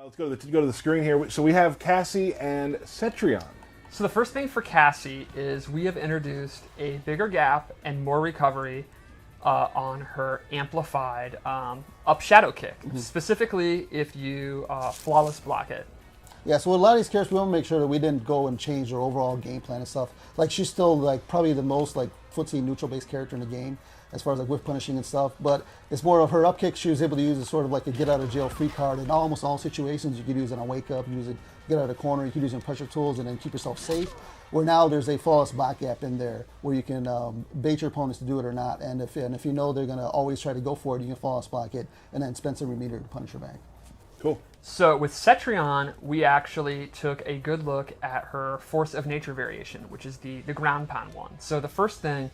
Let's go to the screen here. So we have Cassie and Cetrion. So the first thing for Cassie is we have introduced a bigger gap and more recovery on her amplified up shadow kick, specifically if you flawless block it. Yeah, so with a lot of these characters, we want to make sure that we didn't go and change their overall game plan and stuff. Like, she's still, like, probably the most, like, footsie neutral-based character in the game as far as, like, whiff punishing and stuff. But it's more of her up kick she was able to use as sort of like a get-out-of-jail-free card. In almost all situations, you could use it on wake-up, use it get out of the corner, you could use it in pressure tools, and then keep yourself safe. Where now there's a flawless block gap in there where you can bait your opponents to do it or not. And if you know they're going to always try to go for it, you can flawless block it and then spend some remeter to punish her back. Cool. So with Cetrion, we actually took a good look at her Force of Nature variation, which is the ground pound one. So the first thing,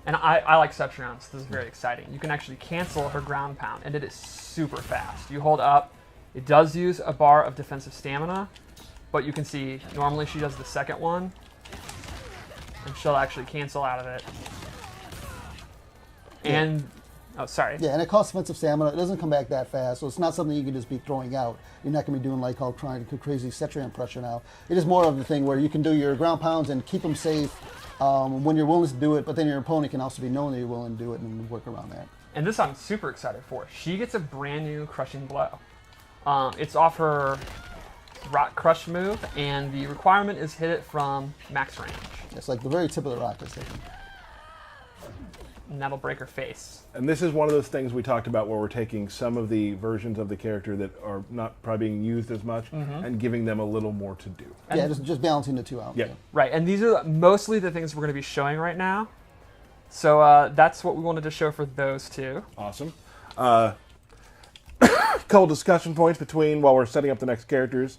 and I like Cetrion, so this is very exciting. You can actually cancel her ground pound, and it is super fast. You hold up, it does use a bar of defensive stamina, but you can see normally she does the second one, and she'll actually cancel out of it. And oh, sorry. Yeah, and it costs defensive stamina. It doesn't come back that fast, so it's not something you can just be throwing out. You're not going to be doing like all trying to do crazy Cetrion pressure now. It is more of the thing where you can do your ground pounds and keep them safe when you're willing to do it, but then your opponent can also be knowing that you're willing to do it and work around that. And this I'm super excited for. She gets a brand new Crushing Blow. It's off her Rock Crush move, and the requirement is hit it from max range. It's like the very tip of the rock is taken. And that'll break her face. And this is one of those things we talked about where we're taking some of the versions of the character that are not probably being used as much and giving them a little more to do. Yeah, just balancing the two out. Yeah. Right, and these are mostly the things we're going to be showing right now. So that's what we wanted to show for those two. Awesome. Couple discussion points between while we're setting up the next characters,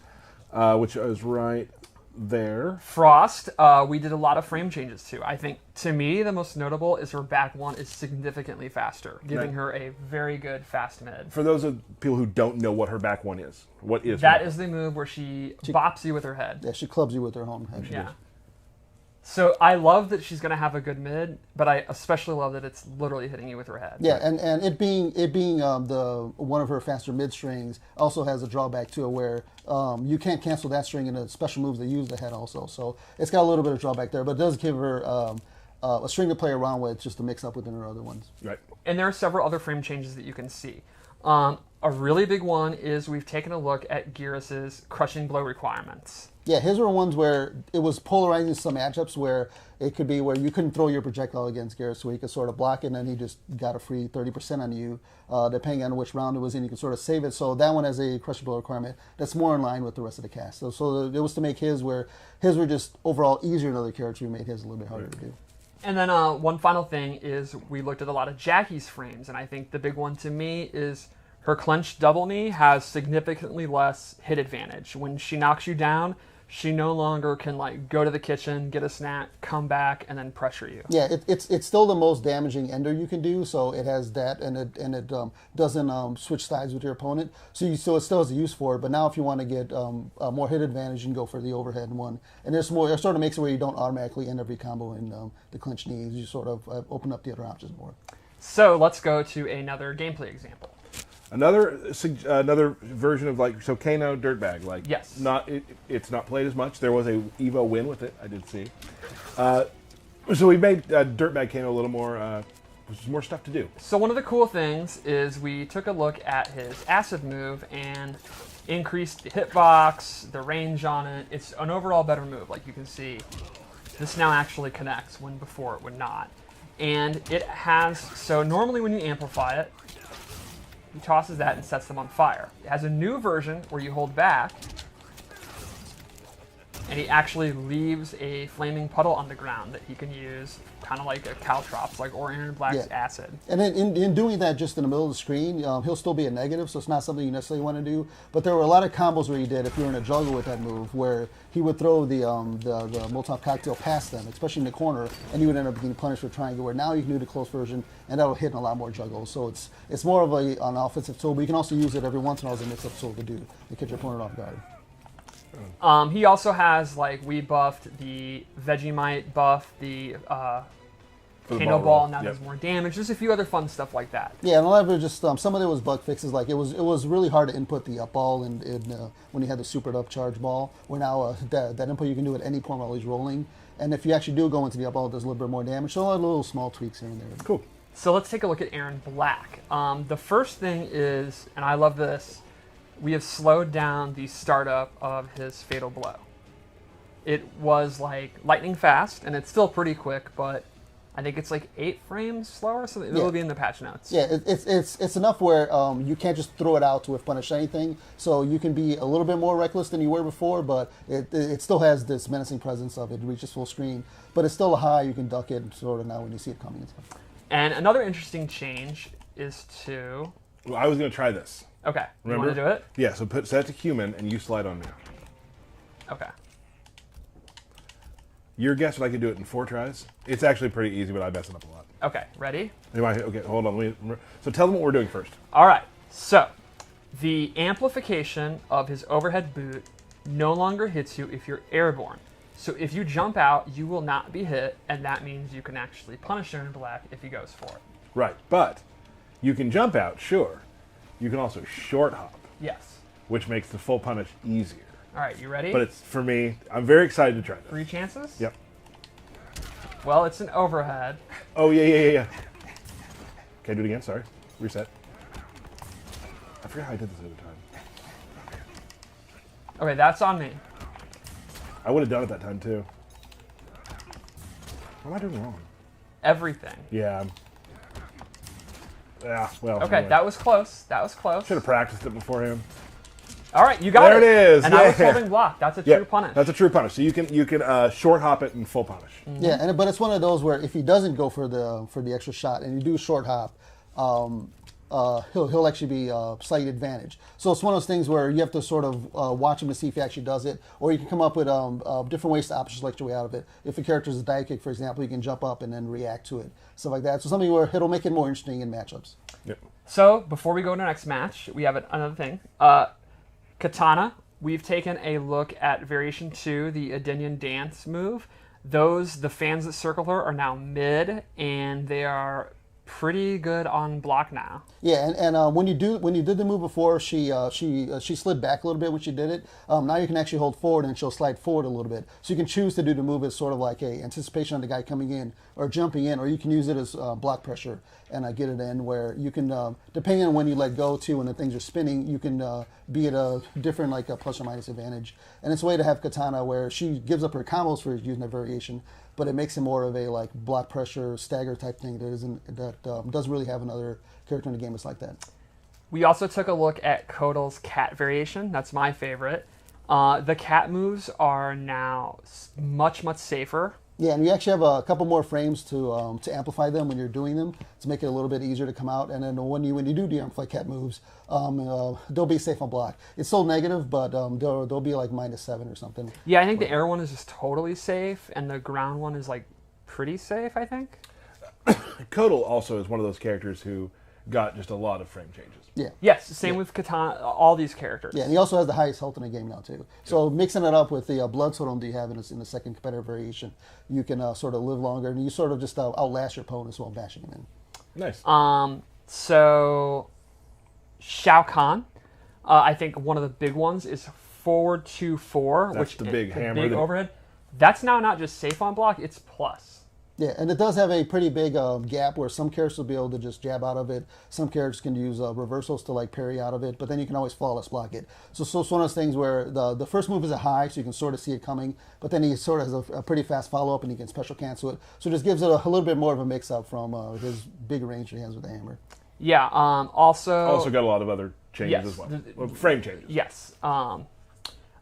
which is right there. Frost, we did a lot of frame changes to. I think, to me, the most notable is her back one is significantly faster, giving her a very good fast mid. For those of people who don't know what her back one is, what is that? Is the move where she bops you with her head. Yeah, she clubs you with her own head. Yeah. So I love that she's going to have a good mid, but I especially love that it's literally hitting you with her head. Yeah, and it being the one of her faster mid strings also has a drawback to it where you can't cancel that string in the special moves that use the head also. So it's got a little bit of drawback there, but it does give her a string to play around with just to mix up within her other ones. Right. And there are several other frame changes that you can see. A really big one is we've taken a look at Gearus's Crushing Blow requirements. Yeah, his were ones where it was polarizing some matchups where it could be where you couldn't throw your projectile against Gearus, so he could sort of block it, and then he just got a free 30% on you, depending on which round it was in. You could sort of save it. So that one has a Crushing Blow requirement that's more in line with the rest of the cast. So it was to make his where his were just overall easier than other characters. We made his a little bit harder to do. And then one final thing is we looked at a lot of Jackie's frames, and I think the big one to me is her clenched double knee has significantly less hit advantage. When she knocks you down, she no longer can like go to the kitchen, get a snack, come back, and then pressure you. Yeah, it's still the most damaging ender you can do. So it has that, and it doesn't switch sides with your opponent. So it still has a use for it. But now if you want to get more hit advantage, you can go for the overhead one. And there's more. It sort of makes it where you don't automatically end every combo in the clinch knees. You sort of open up the other options more. So let's go to another gameplay example. Another version of Kano Dirtbag. Yes. It's not played as much. There was a Evo win with it, I did see. So we made Dirtbag Kano a little more, more stuff to do. So one of the cool things is we took a look at his acid move and increased the hitbox, the range on it. It's an overall better move. Like you can see, this now actually connects when before it would not. And it has, so normally when you amplify it, he tosses that and sets them on fire. It has a new version where you hold back, and he actually leaves a flaming puddle on the ground that he can use, kind of like a Caltrops, like Orion and Black's acid. And then in doing that just in the middle of the screen, he'll still be a negative, so it's not something you necessarily want to do. But there were a lot of combos where he did, if you were in a juggle with that move, where he would throw the Molotov cocktail past them, especially in the corner, and you would end up getting punished with triangle, where now you can do the close version, and that'll hit in a lot more juggles. So it's more of an offensive tool, but you can also use it every once in a while as a mix-up tool to catch your opponent off guard. He also has, we buffed the Vegemite buff, the For the Kano ball Ball roll. now Yep. does more damage. Just a few other fun stuff like that. Yeah, and a lot of it was just some of it was bug fixes. Like it was really hard to input the up ball when you had the supered up charge ball. Where now that input you can do at any point while he's rolling. And if you actually do go into the up ball, it does a little bit more damage. So a lot of little small tweaks here and there. Cool. So let's take a look at Aaron Black. The first thing is, and I love this, we have slowed down the startup of his Fatal Blow. It was like lightning fast, and it's still pretty quick, but I think it's like 8 frames slower, so it'll be in the patch notes. Yeah, it's enough where you can't just throw it out to whiff punish anything. So you can be a little bit more reckless than you were before, but it still has this menacing presence of it reaches full screen. But it's still a high, you can duck it sort of now when you see it coming and stuff. And another interesting change is to... Well, I was going to try this. Okay, Remember? you want to do it? Yeah, so set it to human, and you slide on me. Okay. Your guess if I could do it in 4 tries? It's actually pretty easy, but I mess it up a lot. Okay, ready? Okay, hold on. So tell them what we're doing first. All right, so the amplification of his overhead boot no longer hits you if you're airborne. So if you jump out, you will not be hit, and that means you can actually punish Aaron Black if he goes for it. Right, but you can jump out, sure. You can also short hop, Yes. which makes the full punish easier. All right, you ready? But it's, for me, I'm very excited to try this. 3 chances? Yep. Well, it's an overhead. Oh, yeah. Okay, do it again, sorry. Reset. I forgot how I did this the other time. Okay, that's on me. I would have done it that time, too. What am I doing wrong? Everything. Yeah. Yeah, well. Okay, anyway. that was close. That was close. Should have practiced it beforehand. All right, you got There it is, And I was yeah. holding block. That's a Yeah, true punish. that's a true punish. So you can short hop it and full punish. Yeah, but it's one of those where if he doesn't go for the extra shot and you do short hop, he'll actually be slight advantage. So it's one of those things where you have to sort of watch him to see if he actually does it, or you can come up with different ways to option select your way out of it. If a character is a dive kick, for example, you can jump up and then react to it, stuff like that. So something where it'll make it more interesting in matchups. Yep. So before we go to the next match, we have another thing. Katana, we've taken a look at Variation 2, the Adenian Dance move. The fans that circle her are now mid, and they are pretty good on block now. Yeah, and when you did the move before, she slid back a little bit when she did it. Now you can actually hold forward and she'll slide forward a little bit. So you can choose to do the move as sort of like a anticipation of the guy coming in or jumping in, or you can use it as block pressure and get it in where you can, depending on when you let go to and the things are spinning, you can be at a different like a plus or minus advantage. And it's a way to have Katana where she gives up her combos for using that variation, but it makes it more of a like block pressure stagger type thing that doesn't really have another character in the game that's like that. We also took a look at Kotal's cat variation. That's my favorite. The cat moves are now much safer. Yeah, and you actually have a couple more frames to amplify them when you're doing them to make it a little bit easier to come out. And then when you do de-amplify cat moves, they'll be safe on block. It's still negative, but they'll be like -7 or something. Yeah, I think the air one is just totally safe, and the ground one is like pretty safe, I think. Kotal also is one of those characters who got just a lot of frame changes. Yeah. Yes, same with Katana, all these characters. Yeah, and he also has the highest health in the game now too. So mixing it up with the blood totem that you have in the second competitive variation, you can sort of live longer, and you sort of just outlast your opponents while bashing them in. Nice. So Shao Kahn, I think one of the big ones is forward 2-4, That's which the big hammer big that- overhead. That's now not just safe on block; it's plus. Yeah, and it does have a pretty big gap where some characters will be able to just jab out of it. Some characters can use reversals to like parry out of it, but then you can always flawless block it. So it's one of those things where the first move is a high, so you can sort of see it coming, but then he sort of has a pretty fast follow-up and he can special cancel it. So it just gives it a little bit more of a mix-up from his big range he has with the hammer. Yeah. Also got a lot of other changes Yes. as well. Frame changes. Yes.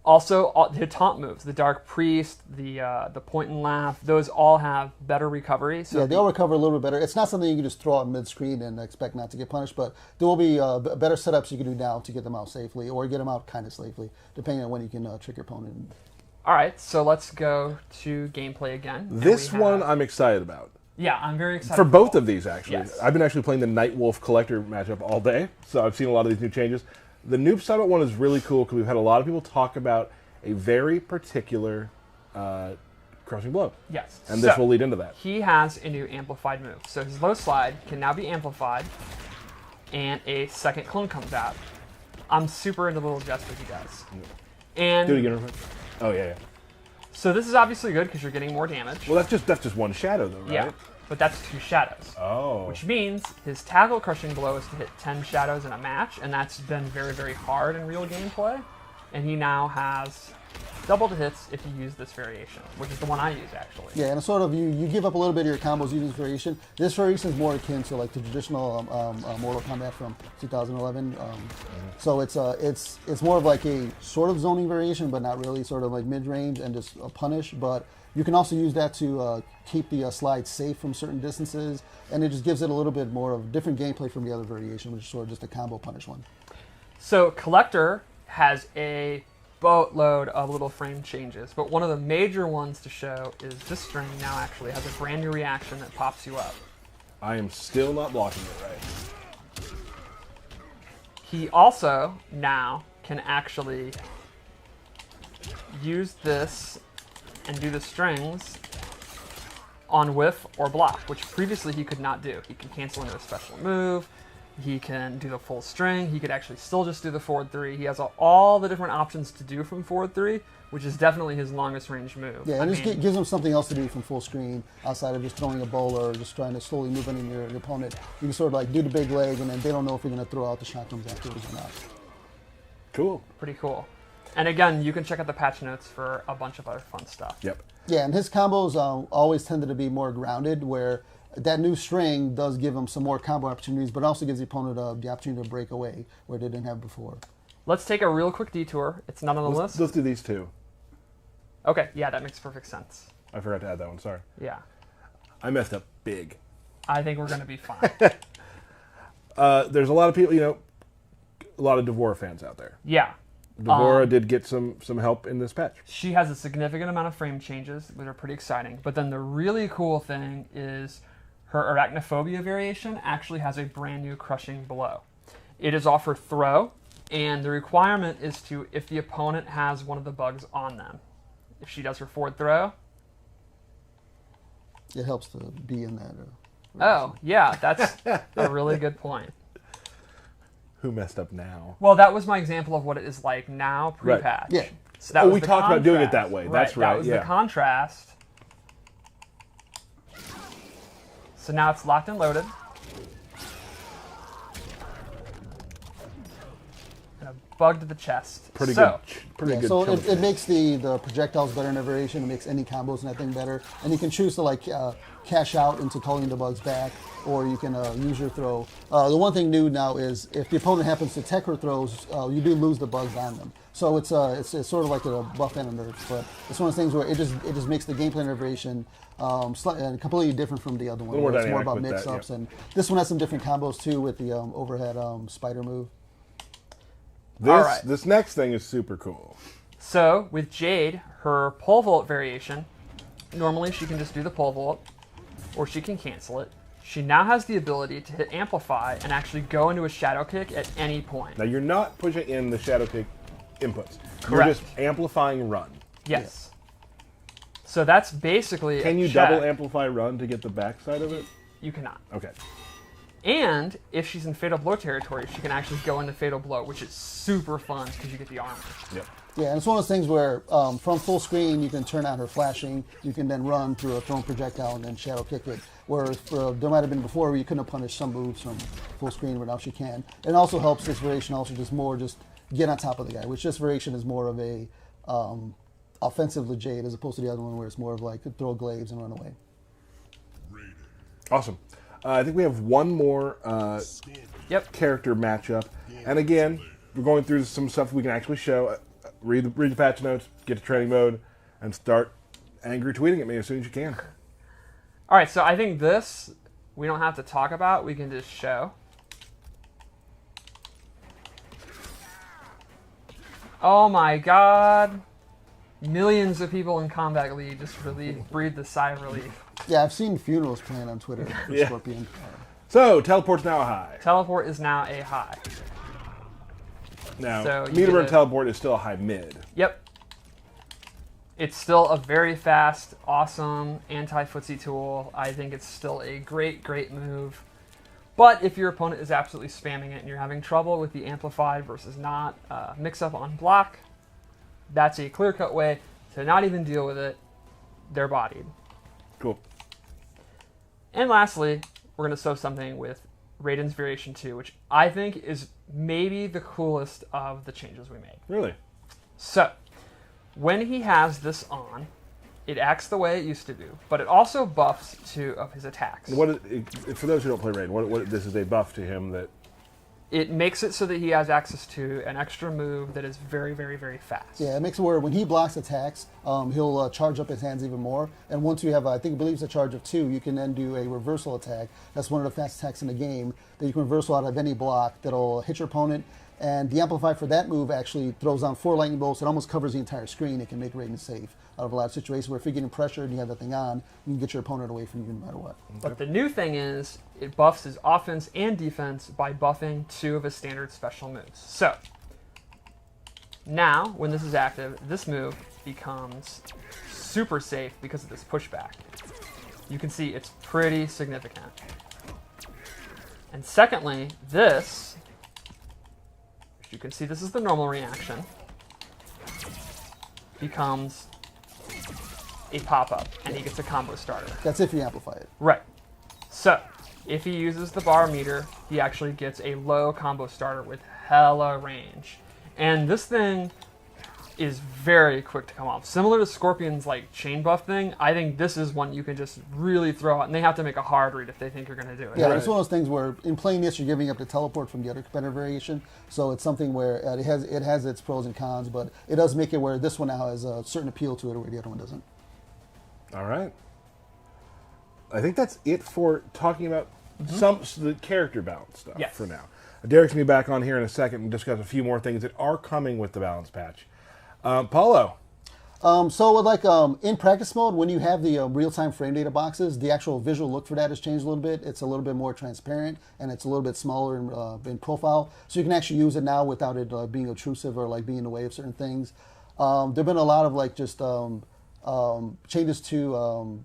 Also, the taunt moves, the Dark Priest, the point and laugh, those all have better recovery. So Yeah, they'll recover a little bit better. It's not something you can just throw out mid-screen and expect not to get punished, but there will be better setups you can do now to get them out safely, or get them out kind of safely, depending on when you can trick your opponent. All right, so let's go to gameplay again. And This we one have- I'm excited about. Yeah, I'm very excited. For both of these, actually. Yes. I've been actually playing the Night Wolf Collector matchup all day, so I've seen a lot of these new changes. The Noob Summit one is really cool because we've had a lot of people talk about a very particular Crushing Blow. Yes. And this So, will lead into that. he has a new amplified move. So his low slide can now be amplified, and a second clone comes out. I'm super into little gestures, you guys. And Do it again. Real quick. Oh yeah. so this is obviously good because you're getting more damage. Well, that's just one shadow though, right? Yeah, but that's 2 shadows. Oh. Which means his tackle crushing blow is to hit 10 shadows in a match, and that's been very, very hard in real gameplay. And he now has double the hits if you use this variation, which is the one I use actually. Yeah, and sort of you give up a little bit of your combos using this variation. This variation is more akin to like the traditional Mortal Kombat from 2011. So it's more of like a sort of zoning variation, but not really, sort of like mid range and just a punish. But you can also use that to keep the slide safe from certain distances, and it just gives it a little bit more of different gameplay from the other variation, which is sort of just a combo punish one. So Collector has a boatload of little frame changes, but one of the major ones to show is this string now actually has a brand new reaction that pops you up. I am still not blocking it right. He also now can actually use this and do the strings on whiff or block, which previously he could not do. He can cancel into a special move. He can do the full string. He could actually still just do the forward 3. He has all the different options to do from forward 3, which is definitely his longest range move. Yeah, and it gives him something else to do from full screen outside of just throwing a bowler or just trying to slowly move in your opponent. You can sort of like do the big leg, and then they don't know if you're going to throw out the shotguns afterwards or not. Cool. Pretty cool. And again, you can check out the patch notes for a bunch of other fun stuff. Yep. Yeah, and his combos always tended to be more grounded, where that new string does give him some more combo opportunities, but also gives the opponent the opportunity to break away where they didn't have before. Let's take a real quick detour. It's not on the list. Let's do these two. Okay, yeah, that makes perfect sense. I forgot to add that one. Sorry. Yeah. I messed up big. I think we're going to be fine. There's a lot of people, a lot of Devora fans out there. Yeah. Devora did get some help in this patch. She has a significant amount of frame changes that are pretty exciting. But then the really cool thing is her Arachnophobia variation actually has a brand new crushing blow. It is off her throw, and the requirement is to, if the opponent has one of the bugs on them. If she does her forward throw. It helps to be in that. Oh, yeah, that's a really good point. Who messed up now? Well, that was my example of what it is like now, pre-patch. Yeah. So that was we the talked about doing it contrast. that way. That's right. That was yeah. the contrast. So now it's locked and loaded. And a bug to the chest. Pretty so, good. Pretty Yeah, good. so chunk. it makes the projectiles better in a variation. It makes any combos and that thing better. And you can choose to like cash out into calling the bugs back, or you can use your throw. The one thing new now is if the opponent happens to tech her throws, you do lose the bugs on them. So it's sort of like a buff and a nerf, but it's one of those things where it just makes the gameplay and variation completely different from the other one. more Where it's more dynamic about with that, mix-ups, yeah. and this one has some different combos too with the overhead spider move. Alright. This next thing is super cool. So with Jade, her pole vault variation, normally she can just do the pole vault, or she can cancel it. She now has the ability to hit amplify and actually go into a shadow kick at any point. Now you're not pushing in the shadow kick inputs. Correct. You're just amplifying run. Yes. So that's basically Can a you check. double amplify run to get the backside of it? You cannot. Okay. And if she's in Fatal Blow territory, she can actually go into Fatal Blow, which is super fun because you get the armor. Yep. Yeah, and it's one of those things where from full screen you can turn on her flashing, you can then run through a thrown projectile and then shadow kick it. Where there might have been before where you couldn't have punished some moves from full screen, but now she can. It also helps this variation also just get on top of the guy, which this variation is more of a offensive Jade as opposed to the other one where it's more of like throw glaives and run away. Awesome. I think we have one more character matchup. And again, we're going through some stuff we can actually show. Read the patch notes, get to training mode, and start angry tweeting at me as soon as you can. All right, so I think this we don't have to talk about. We can just show. Oh my God. Millions of people in Combat League just breathed a sigh of relief. Yeah, I've seen funerals planned on Twitter for Yeah. Scorpion. So, teleport's now a high. Teleport is now a high. Now, So you meter get burn a- teleport is still a high mid. Yep. It's still a very fast, awesome anti-footsie tool. I think it's still a great, great move. But if your opponent is absolutely spamming it and you're having trouble with the amplified versus not mix-up on block, that's a clear-cut way to not even deal with it. They're bodied. Cool. And lastly, we're going to show something with Raiden's Variation 2, which I think is maybe the coolest of the changes we made. Really? So, when he has this on, it acts the way it used to do, but it also buffs 2 of his attacks. For those who don't play Raiden, this is a buff to him that... It makes it so that he has access to an extra move that is very, very, very fast. Yeah, it makes it where when he blocks attacks, he'll charge up his hands even more. And once you have, I believe it's a charge of 2, you can then do a reversal attack. That's one of the fastest attacks in the game that you can reversal out of any block that'll hit your opponent. And the amplify for that move actually throws down 4 lightning bolts. It almost covers the entire screen. It can make Raiden safe out of a lot of situations where if you're getting pressured and you have that thing on, you can get your opponent away from you no matter what. But the new thing is, it buffs his offense and defense by buffing 2 of his standard special moves. So, now, when this is active, this move becomes super safe because of this pushback. You can see it's pretty significant. And secondly, this, you can see this is the normal reaction, becomes a pop-up, and he gets a combo starter. That's if you amplify it. Right. So, if he uses the bar meter, he actually gets a low combo starter with hella range. And this thing is very quick to come off. Similar to Scorpion's like chain buff thing, I think this is one you can just really throw out, and they have to make a hard read if they think you're going to do it. Yeah, it's one of those things where in playing this, you're giving up the teleport from the other competitor variation. So it's something where it has its pros and cons, but it does make it where this one now has a certain appeal to it where the other one doesn't. All right. I think that's it for talking about the character balance stuff for now. Derek's going to be back on here in a second and discuss a few more things that are coming with the balance patch. Paulo. So in practice mode, when you have the real-time frame data boxes, the actual visual look for that has changed a little bit. It's a little bit more transparent, and it's a little bit smaller in profile. So you can actually use it now without it being obtrusive or like being in the way of certain things. There have been a lot of like just changes to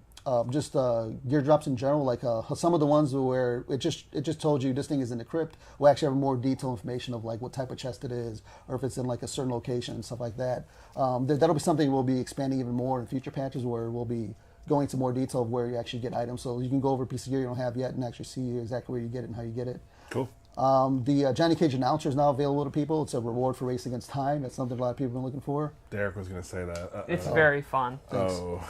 gear drops in general. Like some of the ones where it just told you this thing is in the crypt will actually have more detailed information of like what type of chest it is, or if it's in like a certain location and stuff like that. That'll be something we'll be expanding even more in future patches, where we'll be going into more detail of where you actually get items. So you can go over a piece of gear you don't have yet and actually see exactly where you get it and how you get it. Cool. The Johnny Cage announcer is now available to people. It's a reward for racing against time. That's something a lot of people have been looking for. Derek was going to say that. Uh-oh. It's very fun. Thanks. Oh.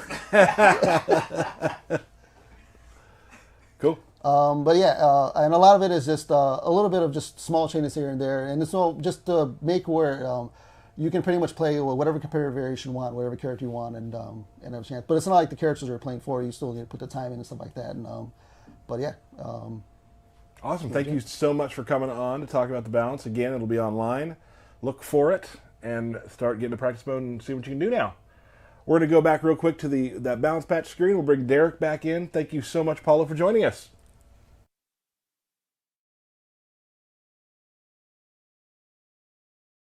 Cool. But yeah, and a lot of it is just a little bit of just small changes here and there, and it's all just to make where you can pretty much play whatever competitor variation you want, whatever character you want, and have a chance. But it's not like the characters you're playing for. You still need to put the time in and stuff like that. And but yeah. Awesome. Thank you so much for coming on to talk about the balance. Again, it'll be online. Look for it and start getting to practice mode and see what you can do now. We're going to go back real quick to that balance patch screen. We'll bring Derek back in. Thank you so much, Paulo, for joining us.